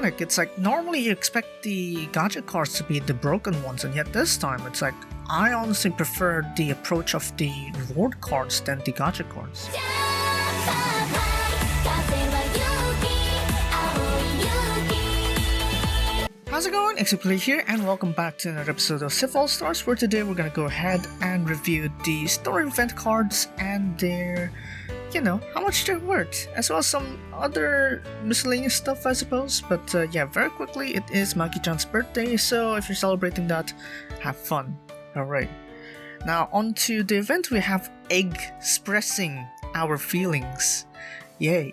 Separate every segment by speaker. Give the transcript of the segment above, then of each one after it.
Speaker 1: ironic. It's like normally you expect the gacha cards to be the broken ones, and yet this time it's like I honestly prefer the approach of the reward cards than the gacha cards. How's it going? XPPlayer here, and welcome back to another episode of SIF All-Stars, where today we're gonna go ahead and review the story event cards and their, how much they're worth, as well as some other miscellaneous stuff, I suppose. But yeah, very quickly, it is Maki-chan's birthday, so if you're celebrating that, have fun. Alright. Now, on to the event, we have expressing our feelings. Yay.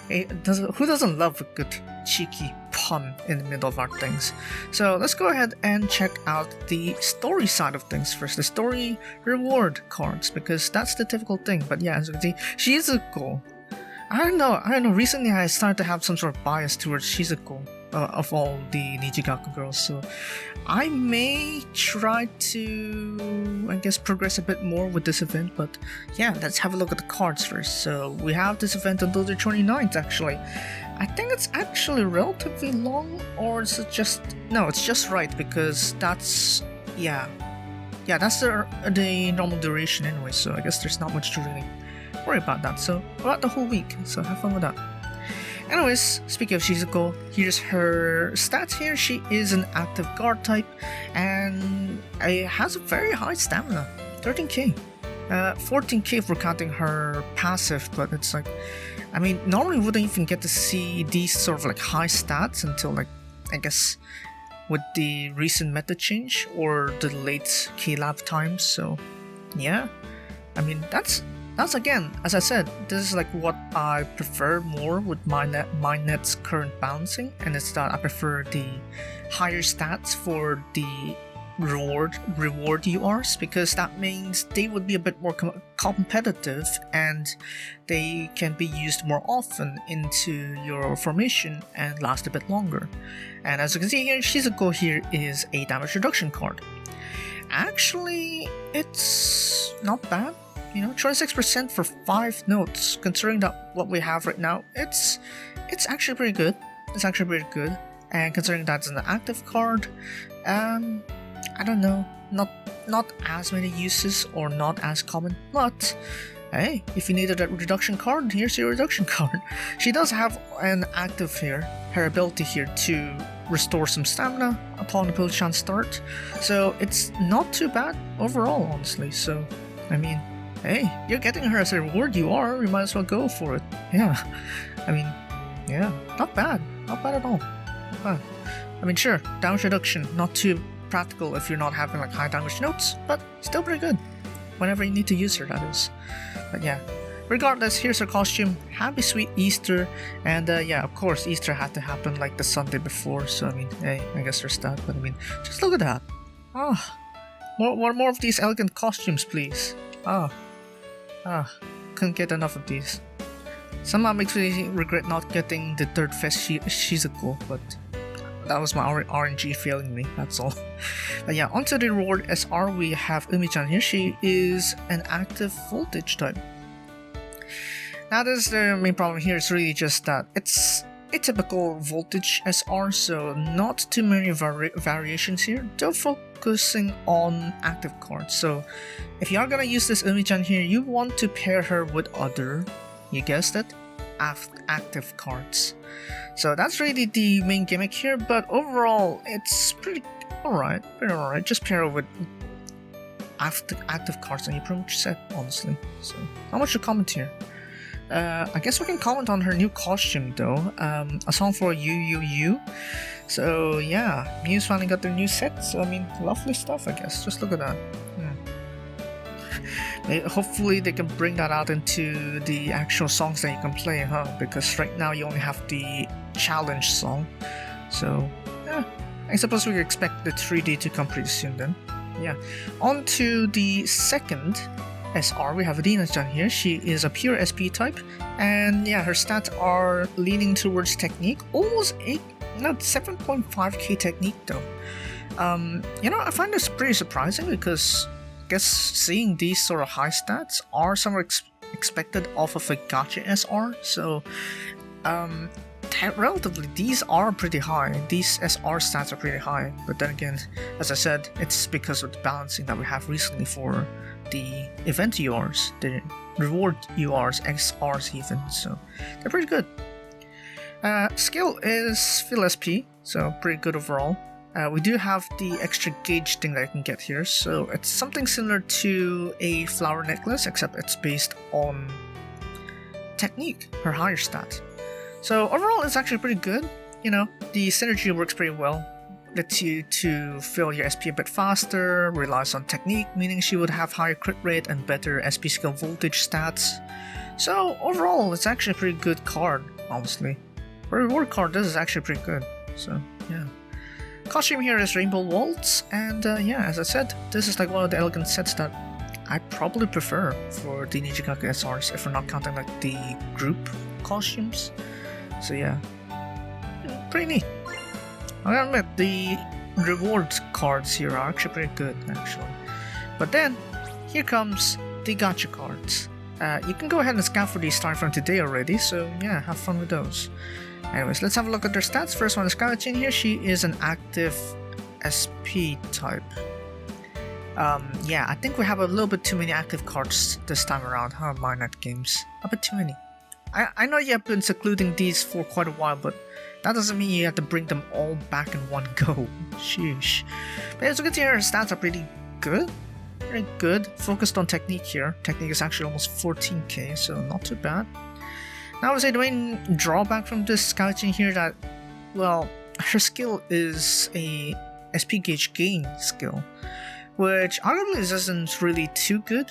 Speaker 1: Who doesn't love a good cheeky pun in the middle of our things? So let's go ahead and check out the story side of things first, the story reward cards, because that's the typical thing. But yeah, as you can see, Shizuko. I don't know, recently I started to have some sort of bias towards Shizuko of all the Nijigaku girls, so I may try to, I guess, progress a bit more with this event. But yeah, let's have a look at the cards first. So we have this event until the 29th actually. I think it's actually relatively long, or is it just... No, it's just right, because that's... Yeah, that's the normal duration anyway, so I guess there's not much to really worry about that. So about the whole week, so have fun with that. Anyways, speaking of Shizuko, here's her stats here. She is an active guard type, and has a very high stamina, 13k. 14k if we're counting her passive, but it's like... I mean, normally we wouldn't even get to see these sort of like high stats until like, I guess, with the recent meta change or the late K-Lab times, so yeah. I mean, that's again, as I said, this is like what I prefer more with Net's current balancing, and it's that I prefer the higher stats for the reward URs, because that means they would be a bit more competitive and they can be used more often into your formation and last a bit longer. And as you can see here, Shizuko here is a damage reduction card. Actually, it's not bad. 26% for 5 notes, considering that what we have right now, it's actually pretty good. And considering that's an active card, I don't know, not as many uses or not as common, but hey, if you needed a reduction card, here's your reduction card. She does have an active here, her ability here to restore some stamina upon the Maki-chan start, so it's not too bad overall, honestly. So I mean, hey, you're getting her as a reward you might as well go for it. Yeah, I mean, yeah, not bad at all, not bad. I mean, sure, damage reduction, not too practical if you're not having like high damage notes, but still pretty good whenever you need to use her, that is. But yeah, regardless, here's her costume. Happy sweet Easter, and yeah, of course Easter had to happen like the Sunday before, so I mean, hey, I guess there's that. But I mean, just look at that. More of these elegant costumes, please. Couldn't get enough of these. Somehow makes me regret not getting the third fest Shizuko, but that was my RNG failing me, that's all. But yeah, onto the reward SR, we have Umi-chan here. She is an active voltage type. Now this is the main problem here, is really just that it's a typical voltage SR, so not too many variations here, though focusing on active cards. So if you are gonna use this Umi-chan here, you want to pair her with other, you guessed it, active cards. So that's really the main gimmick here, but overall it's pretty alright. Just pair it with active cards and you're pretty much set, honestly. So not much to comment here. I guess we can comment on her new costume though. A song for you. So yeah, Muse finally got their new set, so I mean, lovely stuff, I guess. Just look at that. Hopefully they can bring that out into the actual songs that you can play, because right now you only have the challenge song. So yeah, I suppose we can expect the 3D to come pretty soon then. Yeah, on to the second SR, we have Adina-chan here. She is a pure SP type, and yeah, her stats are leaning towards technique, almost 7.5k technique though. I find this pretty surprising, because I guess seeing these sort of high stats are somewhat expected off of a gacha SR, so relatively, these are pretty high. These SR stats are pretty high. But then again, as I said, it's because of the balancing that we have recently for the event URs, the reward URs, XRs even. So they're pretty good. Skill is Fill SP, so pretty good overall. We do have the extra gauge thing that I can get here, so it's something similar to a flower necklace, except it's based on technique, her higher stat. So overall, it's actually pretty good. You know, the synergy works pretty well. Lets you to fill your SP a bit faster, relies on technique, meaning she would have higher crit rate and better SP skill voltage stats. So overall, it's actually a pretty good card, honestly. For a reward card, this is actually pretty good. So yeah. Costume here is Rainbow Waltz, and yeah, as I said, this is like one of the elegant sets that I probably prefer for the Nijikaku SRs, if we're not counting like the group costumes. So yeah, pretty neat. I gotta admit, the reward cards here are actually pretty good, actually. But then, here comes the gacha cards. You can go ahead and scout for these starting from today already, so yeah, have fun with those. Anyways, let's have a look at their stats. First one is Skychin here. She is an active SP type. Yeah, I think we have a little bit too many active cards this time around, huh, Minecraft games? A bit too many. I know you have been secluding these for quite a while, but that doesn't mean you have to bring them all back in one go. Sheesh. But as you can see here, her stats are pretty good. Very good. Focused on technique here. Technique is actually almost 14k, so not too bad. Now I would say the main drawback from this scouting here that, well, her skill is a SP gauge gain skill, which arguably isn't really too good.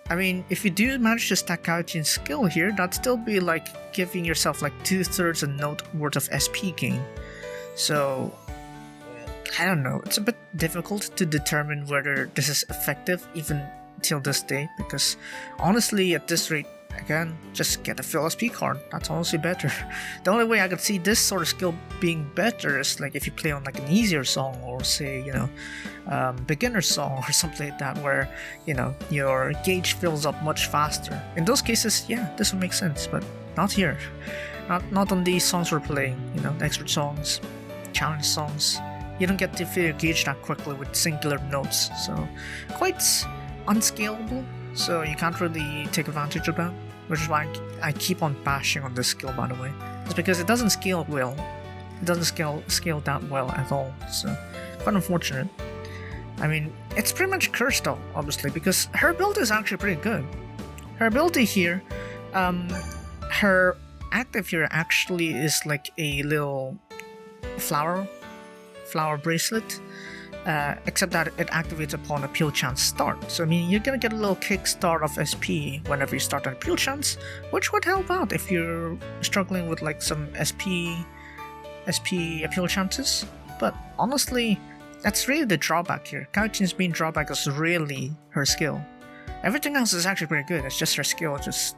Speaker 1: I mean, if you do manage to stack out your skill here, that'd still be like giving yourself like 2/3 a note worth of SP gain. So, I don't know, it's a bit difficult to determine whether this is effective even till this day, because honestly at this rate, again, just get a Fill SP card. That's honestly better. The only way I could see this sort of skill being better is like if you play on like an easier song, or say, you know, beginner song or something like that, where, you know, your gauge fills up much faster. In those cases, yeah, this would make sense, but not here. Not on these songs we're playing, you know, the expert songs, challenge songs. You don't get to fill your gauge that quickly with singular notes, so quite unscalable. So you can't really take advantage of that, which is why I keep on bashing on this skill, by the way. It's because it doesn't scale well. It doesn't scale that well at all, so quite unfortunate. I mean, it's pretty much cursed though, obviously, because her ability is actually pretty good. Her ability here, her active here actually is like a little flower bracelet. Except that it activates upon a pure chance start. So I mean, you're gonna get a little kickstart of SP whenever you start on a pure chance, which would help out if you're struggling with like some SP appeal chances. But honestly, that's really the drawback here. Kaichin's main drawback is really her skill. Everything else is actually pretty good, it's just her skill just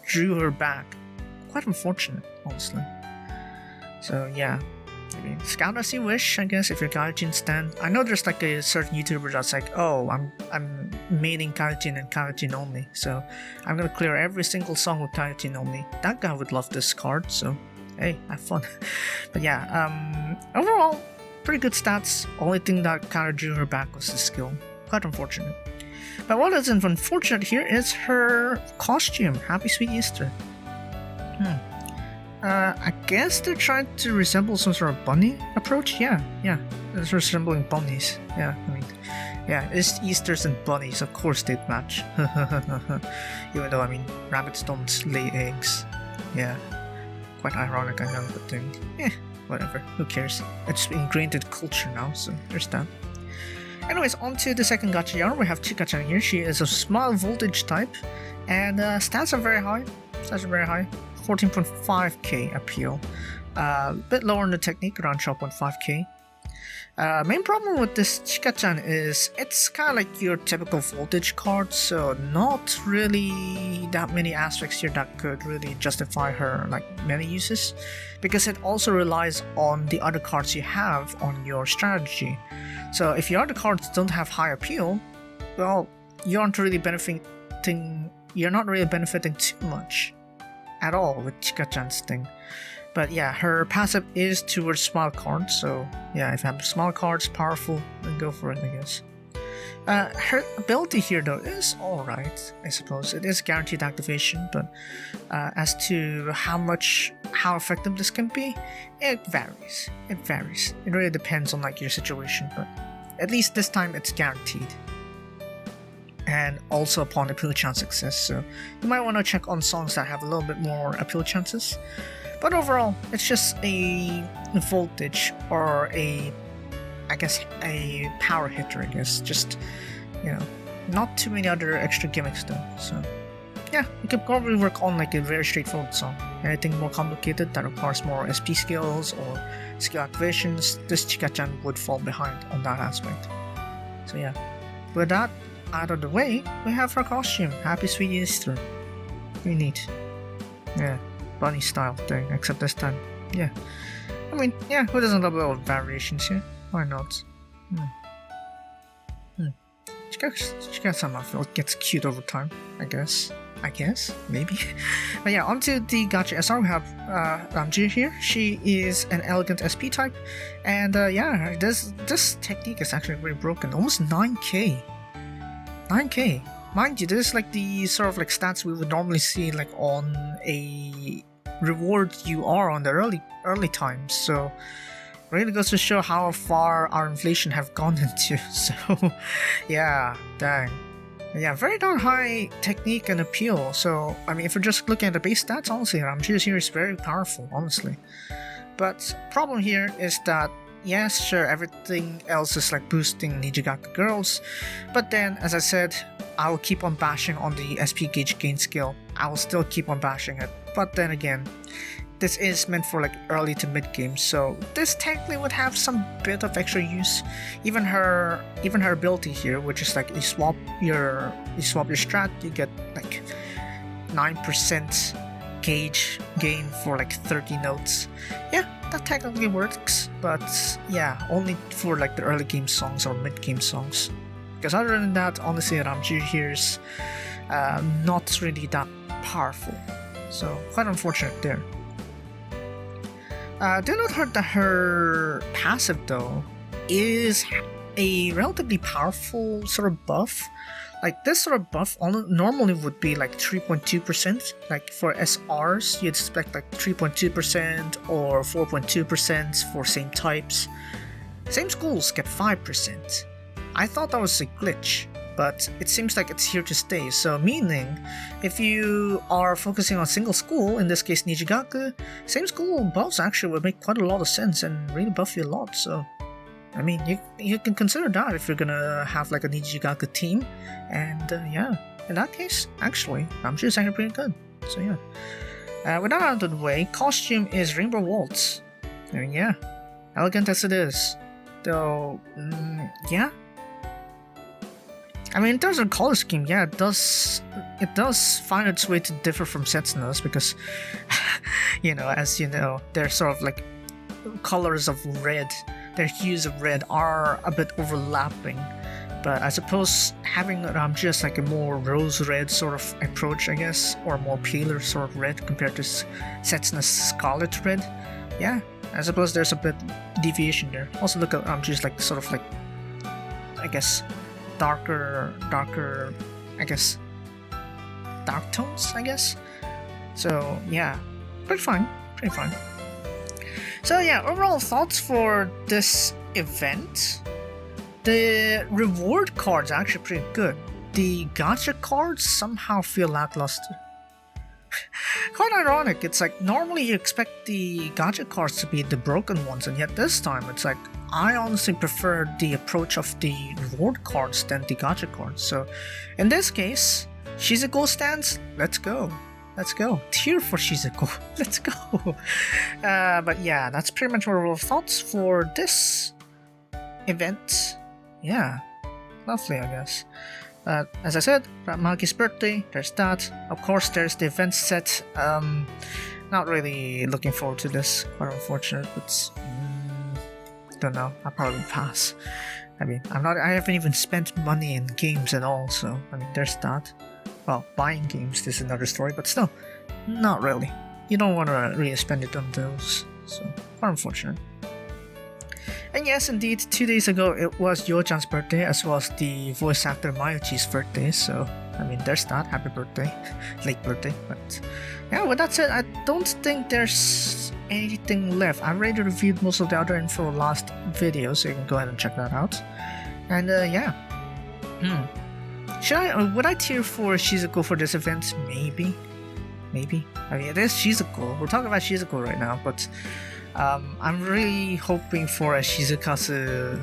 Speaker 1: drew her back. Quite unfortunate, honestly. So yeah. I mean, scout as you wish, I guess, if you're Kaijin stan. I know there's like a certain YouTuber that's like, oh, I'm maining Kaijin and Kaijin only, so I'm gonna clear every single song with Kaijin only. That guy would love this card, so hey, have fun. But yeah, overall, pretty good stats. Only thing that kind of drew her back was the skill. Quite unfortunate. But what isn't unfortunate here is her costume. Happy Sweet Easter. I guess they're trying to resemble some sort of bunny approach. Yeah, it's resembling bunnies. Yeah, I mean, yeah, it's Easters and bunnies. Of course they'd match. Even though, I mean, rabbits don't lay eggs. Yeah, quite ironic, I know, but then, whatever. Who cares? It's ingrained in culture now, so there's that. Anyways, on to the second gacha yarn. We have Chika-chan here. She is a small voltage type, and stats are very high. 14.5k appeal. Bit lower in the technique, around 12.5k. Main problem with this Chika-chan is it's kind of like your typical voltage card, so not really that many aspects here that could really justify her like many uses, because it also relies on the other cards you have on your strategy. So if your other cards don't have high appeal, well, you're not really benefiting too much at all with Chika-chan's thing. But yeah, her passive is towards small cards, so yeah, if you have small cards, powerful, then go for it, I guess. Her ability here though is alright, I suppose. It is guaranteed activation, but as to how effective this can be, it varies. It varies. It really depends on like your situation, but at least this time it's guaranteed. And also upon appeal chance success, so you might want to check on songs that have a little bit more appeal chances. But overall, it's just a voltage or a power hitter, I guess. Just, you know, not too many other extra gimmicks though. So, yeah, you could probably work on like a very straightforward song. Anything more complicated that requires more SP skills or skill activations, this Chika-chan would fall behind on that aspect. So yeah, with that out of the way, we have her costume. Happy Sweet Easter. Pretty neat. Yeah, bunny style thing, except this time. Yeah. I mean, yeah, who doesn't love a little variations here? Why not? Chika-san gets cute over time, I guess. Maybe. But yeah, onto the Gacha SR, we have Ramji here. She is an elegant SP type, and yeah, this technique is actually very broken. Almost 9k. 9k. Mind you, this is like the sort of like stats we would normally see like on a reward you are on the early times, so really goes to show how far our inflation have gone into. So yeah, dang. Yeah, very darn high technique and appeal. So I mean, if we're just looking at the base stats, honestly, Ramji's here is very powerful, honestly. But problem here is that yes, sure, everything else is like boosting Nijigaku girls, but then as I said, I will keep on bashing on the SP gauge gain skill. I will still keep on bashing it. But then again, this is meant for like early to mid game, so this technically would have some bit of extra use. Even her ability here, which is like you swap your strat, you get like 9% gauge gain for like 30 notes. Yeah, that technically works, but yeah, only for like the early game songs or mid game songs. Because other than that, honestly, Ramji here's not really that powerful. So quite unfortunate there. Do note that her passive though is a relatively powerful sort of buff. Like this sort of buff normally would be like 3.2%. Like for SRs, you'd expect like 3.2% or 4.2% for same types. Same schools get 5%. I thought that was a glitch, but it seems like it's here to stay. So meaning, if you are focusing on single school, in this case Nijigaku, same school buffs actually would make quite a lot of sense and really buff you a lot. So I mean, you can consider that if you're gonna have like a Nijigaku team, and yeah, in that case, actually, Ramji is actually pretty good. So yeah, with that out of the way, costume is Rainbow Waltz. And yeah, elegant as it is, though, yeah. I mean, in terms of color scheme, yeah, it does find its way to differ from Setsuna's because, you know, as you know, they're sort of like colors of red. Their hues of red are a bit overlapping, but I suppose having Ramji as like a more rose red sort of approach, I guess, or more paler sort of red compared to Setsuna's scarlet red, yeah, I suppose there's a bit deviation there. Also look at Ramji's like sort of like, I guess, darker, I guess, dark tones, I guess. So yeah, pretty fine. So yeah, overall thoughts for this event. The reward cards are actually pretty good. The gacha cards somehow feel lackluster. Quite ironic, it's like normally you expect the gacha cards to be the broken ones, and yet this time it's like I honestly prefer the approach of the reward cards than the gacha cards. So in this case, Shizuko stands, let's go. Tear for Shizuko. Let's go. But yeah, that's pretty much our thoughts for this event. Yeah, lovely, I guess. As I said, Maki's birthday, there's that. Of course, there's the event set. Not really looking forward to this. Quite unfortunate, but don't know. I'll probably pass. I mean, I haven't even spent money in games at all, so I mean, there's that. Well, buying games is another story, but still, not really. you don't want to really spend it on those. So, quite unfortunate. And yes, indeed, 2 days ago it was Yo-chan's birthday as well as the voice actor Mayuchi's birthday, so I mean there's that. Happy birthday, late birthday. But yeah, with that said, I don't think there's anything left. I already reviewed most of the other info last video, so you can go ahead and check that out. And yeah, would I tier for Shizuko for this event? Maybe. I mean, it is Shizuko. We're talking about Shizuko right now, but I'm really hoping for a Shizukazu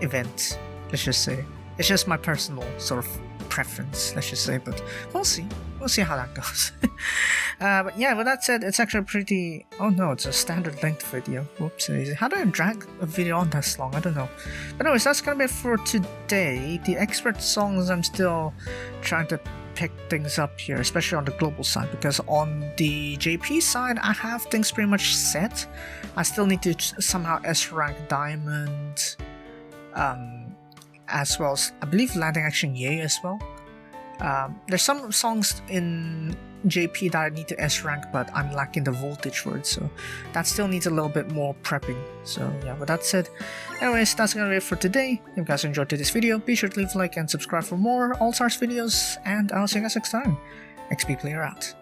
Speaker 1: event, let's just say. It's just my personal sort of preference, let's just say, but we'll see. We'll see how that goes. But yeah, with that said, it's actually pretty... Oh no, it's a standard length video. Whoops. How do I drag a video on this long? I don't know. But anyways, that's gonna be it for today. The expert songs, I'm still trying to pick things up here, especially on the global side, because on the JP side I have things pretty much set. I still need to somehow S-rank Diamond, as well as I believe Landing Action Yay as well. There's some songs in JP that I need to S-rank, but I'm lacking the voltage word, so that still needs a little bit more prepping. So yeah, with that said, anyways, that's gonna be it for today. If you guys enjoyed this video, be sure to leave a like and subscribe for more All-Stars videos, and I'll see you guys next time. XPPlayer out.